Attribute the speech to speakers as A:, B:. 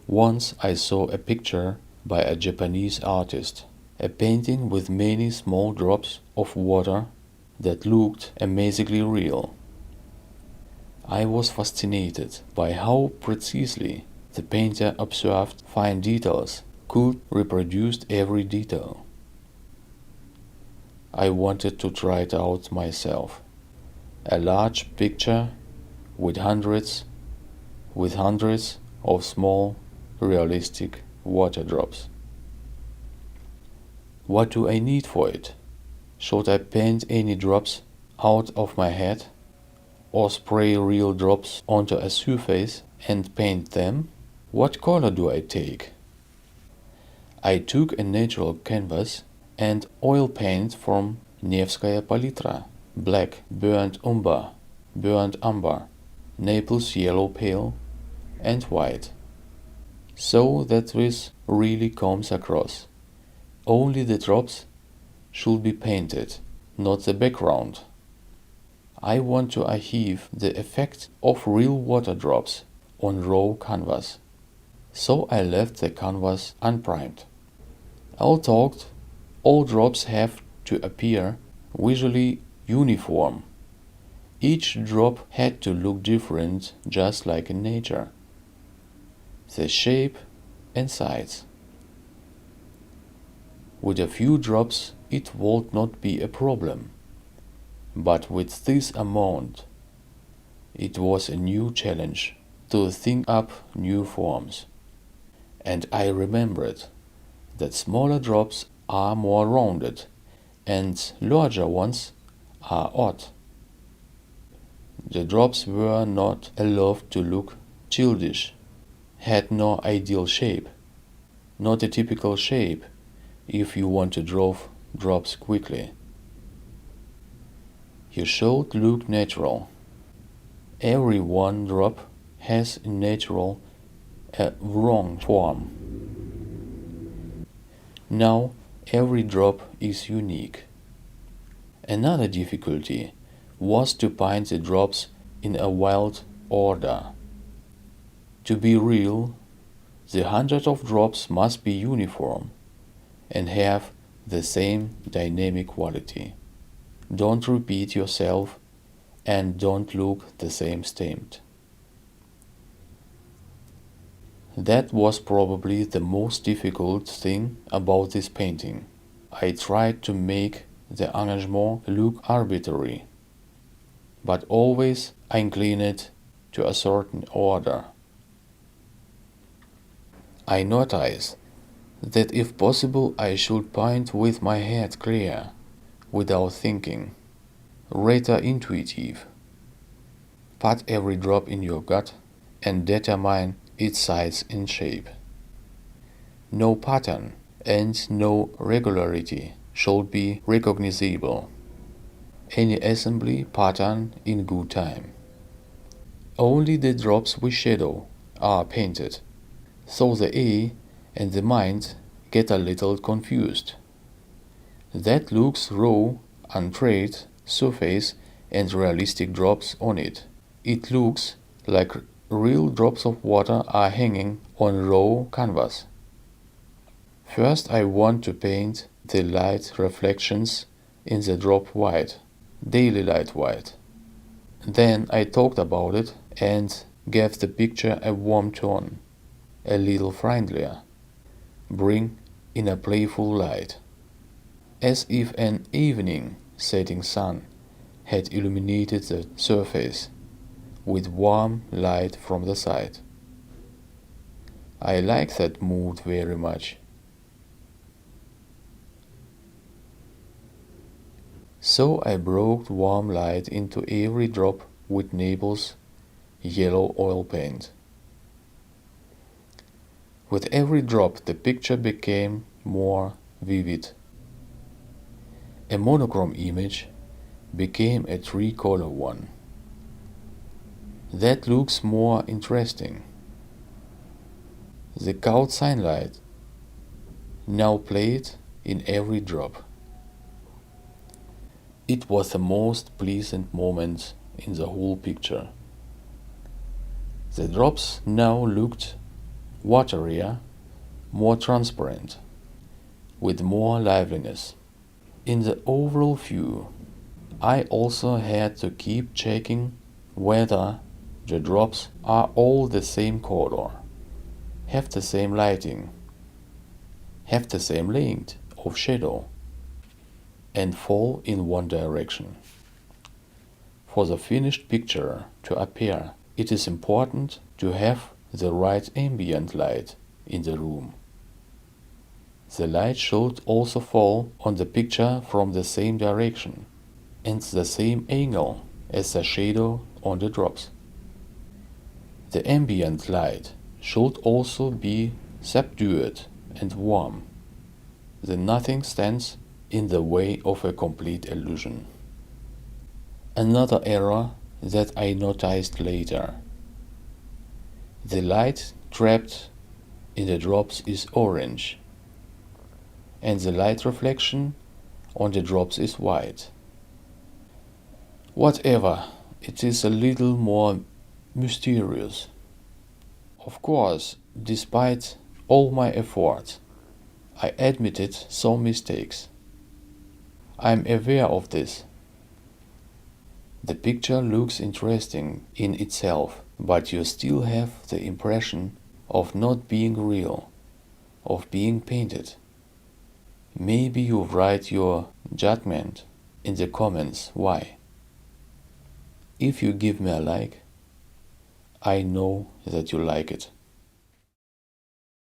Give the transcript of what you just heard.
A: Once I saw a picture by a Japanese artist, a painting with many small drops of water that looked amazingly real. I was fascinated by how precisely the painter observed fine details, could reproduce every detail. I wanted to try it out myself. A large picture with hundreds of small, realistic water drops. What do I need for it? Should I paint any drops out of my head, or spray real drops onto a surface and paint them? What color do I take? I took a natural canvas and oil paint from Nevskaya Palitra, black, burnt umber, Naples yellow pale, and white, so that this really comes across. Only the drops should be painted, not the background. I want to achieve the effect of real water drops on raw canvas, so I left the canvas unprimed. All drops have to appear visually uniform. Each drop had to look different, just like in nature. The shape and size. With a few drops it would not be a problem, but with this amount it was a new challenge to think up new forms. And I remembered that smaller drops are more rounded and larger ones are odd. The drops were not allowed to look childish, had no ideal shape, not a typical shape if you want to draw drops quickly. You should look natural. Every one drop has a natural, wrong form. Now every drop is unique. Another difficulty was to paint the drops in a wild order. To be real, the hundreds of drops must be uniform and have the same dynamic quality. Don't repeat yourself and don't look the same stamped. That was probably the most difficult thing about this painting. I tried to make the arrangement look arbitrary, but always I inclined to a certain order. I noticed that if possible I should paint with my head clear, without thinking, rather intuitive. Put every drop in your gut and determine its size and shape. No pattern and no regularity should be recognizable. Any assembly pattern in good time. Only the drops with shadow are painted, so the eye and the mind get a little confused. That looks raw, untried surface and realistic drops on it. It looks like real drops of water are hanging on raw canvas. First I want to paint the light reflections in the drop white, daily light white. Then I talked about it and gave the picture a warm tone, a little friendlier, bring in a playful light, as if an evening setting sun had illuminated the surface with warm light from the side. I like that mood very much. So I brought warm light into every drop with Naples yellow oil paint. With every drop the picture became more vivid. A monochrome image became a three-color one. That looks more interesting. The cold sunlight now played in every drop. It was the most pleasant moment in the whole picture. The drops now looked waterier, more transparent, with more liveliness. In the overall view, I also had to keep checking whether the drops are all the same color, have the same lighting, have the same length of shadow, and fall in one direction. For the finished picture to appear, it is important to have the right ambient light in the room. The light should also fall on the picture from the same direction and the same angle as the shadow on the drops. The ambient light should also be subdued and warm, then nothing stands in the way of a complete illusion. Another error that I noticed later. The light trapped in the drops is orange, and the light reflection on the drops is white. Whatever, it is a little more mysterious. Of course, despite all my effort, I admitted some mistakes. I am aware of this. The picture looks interesting in itself, but you still have the impression of not being real, of being painted. Maybe you write your judgment in the comments why. If you give me a like, I know that you like it.